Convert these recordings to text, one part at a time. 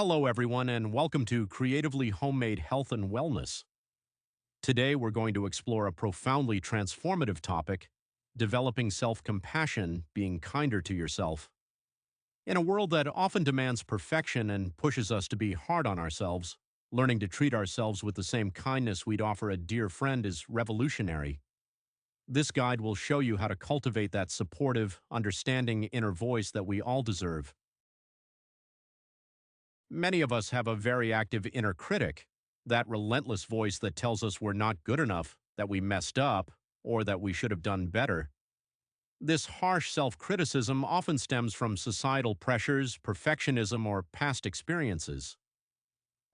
Hello, everyone, and welcome to Creatively Homemade Health and Wellness. Today, we're going to explore a profoundly transformative topic: developing self compassion, being kinder to yourself. In a world that often demands perfection and pushes us to be hard on ourselves, learning to treat ourselves with the same kindness we'd offer a dear friend is revolutionary. This guide will show you how to cultivate that supportive, understanding inner voice that we all deserve. Many of us have a very active inner critic, that relentless voice that tells us we're not good enough, that we messed up, or that we should have done better. This harsh self-criticism often stems from societal pressures, perfectionism, or past experiences.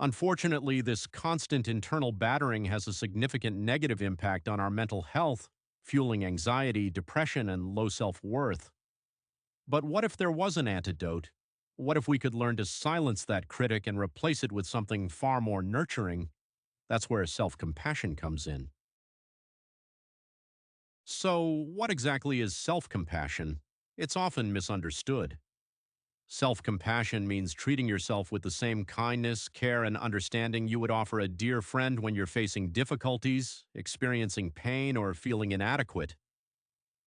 Unfortunately, this constant internal battering has a significant negative impact on our mental health, fueling anxiety, depression, and low self-worth. But what if there was an antidote? What if we could learn to silence that critic and replace it with something far more nurturing? That's where self-compassion comes in. So, what exactly is self-compassion? It's often misunderstood. Self-compassion means treating yourself with the same kindness, care, and understanding you would offer a dear friend when you're facing difficulties, experiencing pain, or feeling inadequate.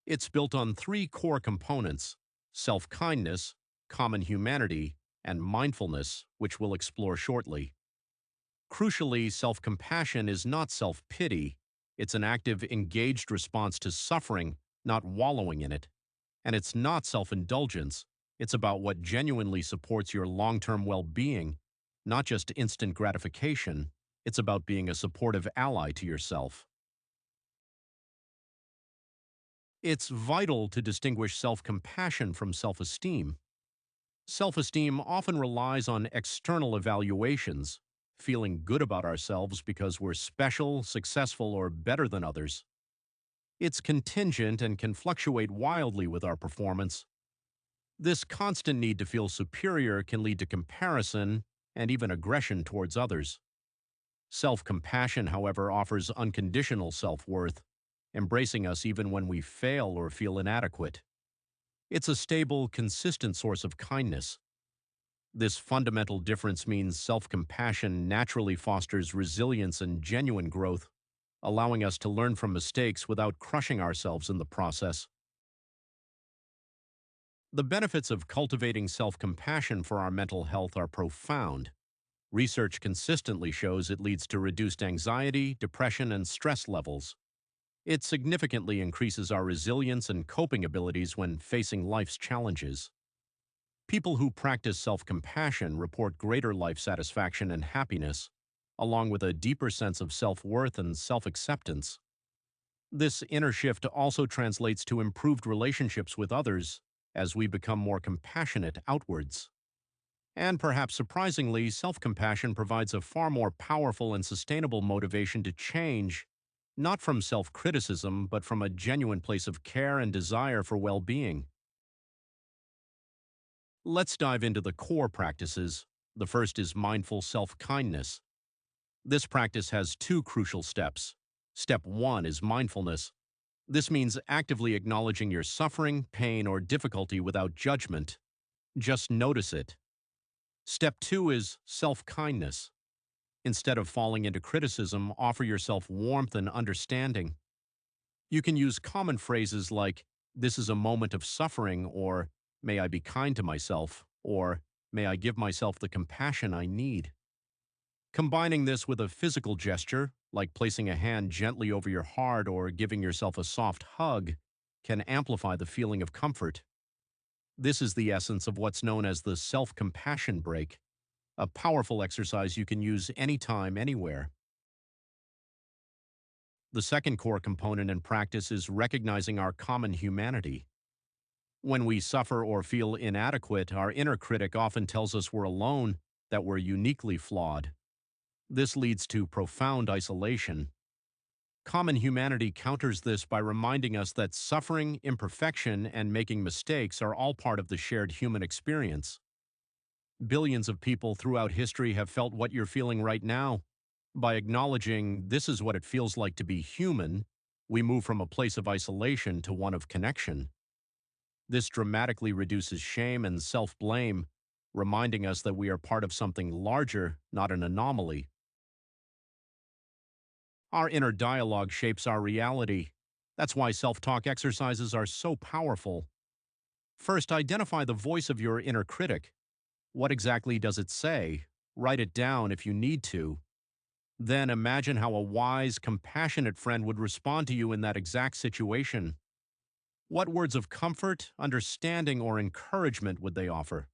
It's built on three core components: self-kindness, common humanity, and mindfulness, which we'll explore shortly. Crucially, self-compassion is not self-pity. It's an active, engaged response to suffering, not wallowing in it. And it's not self-indulgence. It's about what genuinely supports your long-term well-being, not just instant gratification. It's about being a supportive ally to yourself. It's vital to distinguish self-compassion from self-esteem. Self-esteem often relies on external evaluations, feeling good about ourselves because we're special, successful, or better than others. It's contingent and can fluctuate wildly with our performance. This constant need to feel superior can lead to comparison and even aggression towards others. Self-compassion, however, offers unconditional self-worth, embracing us even when we fail or feel inadequate. It's a stable, consistent source of kindness. This fundamental difference means self-compassion naturally fosters resilience and genuine growth, allowing us to learn from mistakes without crushing ourselves in the process. The benefits of cultivating self-compassion for our mental health are profound. Research consistently shows it leads to reduced anxiety, depression, and stress levels. It significantly increases our resilience and coping abilities when facing life's challenges. People who practice self-compassion report greater life satisfaction and happiness, along with a deeper sense of self-worth and self-acceptance. This inner shift also translates to improved relationships with others as we become more compassionate outwards. And perhaps surprisingly, self-compassion provides a far more powerful and sustainable motivation to change, not from self-criticism, but from a genuine place of care and desire for well-being. Let's dive into the core practices. The first is mindful self-kindness. This practice has two crucial steps. Step one is mindfulness. This means actively acknowledging your suffering, pain, or difficulty without judgment. Just notice it. Step two is self-kindness. Instead of falling into criticism, offer yourself warmth and understanding. You can use common phrases like, "This is a moment of suffering," or "May I be kind to myself," or "May I give myself the compassion I need." Combining this with a physical gesture, like placing a hand gently over your heart or giving yourself a soft hug, can amplify the feeling of comfort. This is the essence of what's known as the self-compassion break, a powerful exercise you can use anytime, anywhere. The second core component in practice is recognizing our common humanity. When we suffer or feel inadequate, our inner critic often tells us we're alone, that we're uniquely flawed. This leads to profound isolation. Common humanity counters this by reminding us that suffering, imperfection, and making mistakes are all part of the shared human experience. Billions of people throughout history have felt what you're feeling right now. By acknowledging this is what it feels like to be human, we move from a place of isolation to one of connection. This dramatically reduces shame and self-blame, reminding us that we are part of something larger, not an anomaly. Our inner dialogue shapes our reality. That's why self-talk exercises are so powerful. First, identify the voice of your inner critic. What exactly does it say? Write it down if you need to. Then imagine how a wise, compassionate friend would respond to you in that exact situation. What words of comfort, understanding, or encouragement would they offer?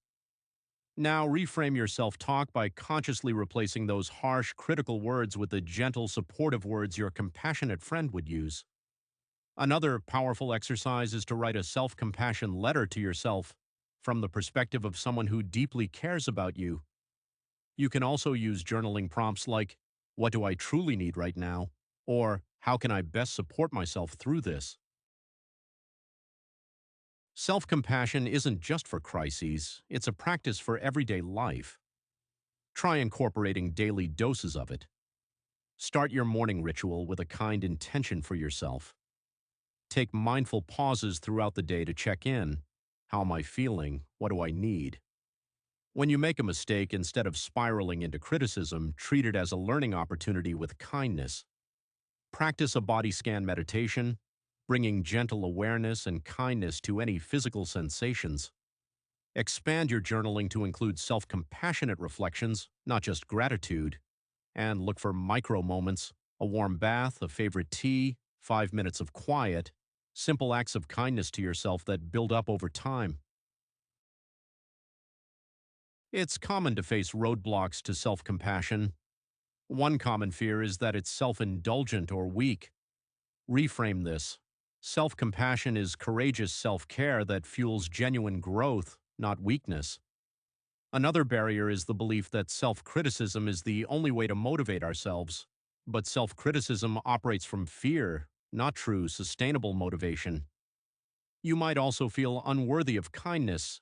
Now reframe your self-talk by consciously replacing those harsh, critical words with the gentle, supportive words your compassionate friend would use. Another powerful exercise is to write a self-compassion letter to yourself from the perspective of someone who deeply cares about you. You can also use journaling prompts like, "What do I truly need right now?" or "How can I best support myself through this?" Self-compassion isn't just for crises, it's a practice for everyday life. Try incorporating daily doses of it. Start your morning ritual with a kind intention for yourself. Take mindful pauses throughout the day to check in. How am I feeling? What do I need? When you make a mistake, instead of spiraling into criticism, treat it as a learning opportunity with kindness. Practice a body scan meditation, bringing gentle awareness and kindness to any physical sensations. Expand your journaling to include self-compassionate reflections, not just gratitude. And look for micro moments, a warm bath, a favorite tea, 5 minutes of quiet, simple acts of kindness to yourself that build up over time. It's common to face roadblocks to self-compassion. One common fear is that it's self-indulgent or weak. Reframe this. Self-compassion is courageous self-care that fuels genuine growth, not weakness. Another barrier is the belief that self-criticism is the only way to motivate ourselves. But self-criticism operates from fear, not true, sustainable motivation. You might also feel unworthy of kindness.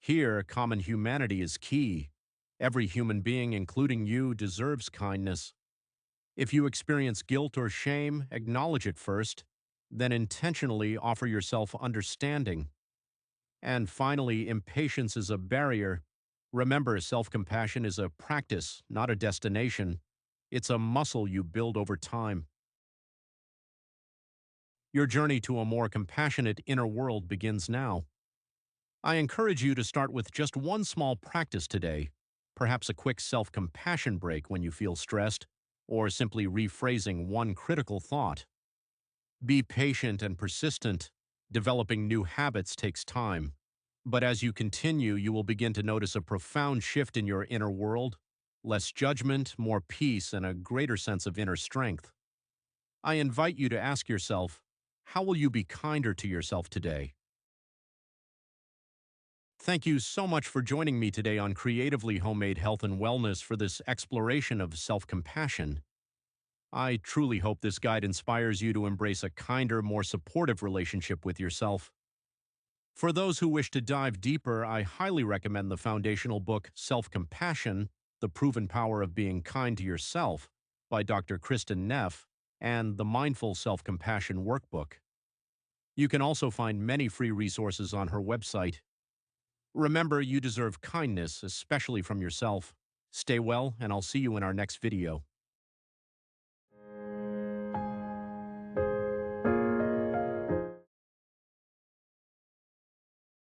Here, common humanity is key. Every human being, including you, deserves kindness. If you experience guilt or shame, acknowledge it first, then intentionally offer yourself understanding. And finally, impatience is a barrier. Remember, self-compassion is a practice, not a destination. It's a muscle you build over time. Your journey to a more compassionate inner world begins now. I encourage you to start with just one small practice today, perhaps a quick self-compassion break when you feel stressed, or simply rephrasing one critical thought. Be patient and persistent. Developing new habits takes time. But as you continue, you will begin to notice a profound shift in your inner world, less judgment, more peace, and a greater sense of inner strength. I invite you to ask yourself, how will you be kinder to yourself today? Thank you so much for joining me today on Creatively Homemade Health and Wellness for this exploration of self-compassion. I truly hope this guide inspires you to embrace a kinder, more supportive relationship with yourself. For those who wish to dive deeper, I highly recommend the foundational book Self-Compassion: The Proven Power of Being Kind to Yourself by Dr. Kristen Neff and the Mindful Self-Compassion Workbook. You can also find many free resources on her website. Remember, you deserve kindness, especially from yourself. Stay well, and I'll see you in our next video.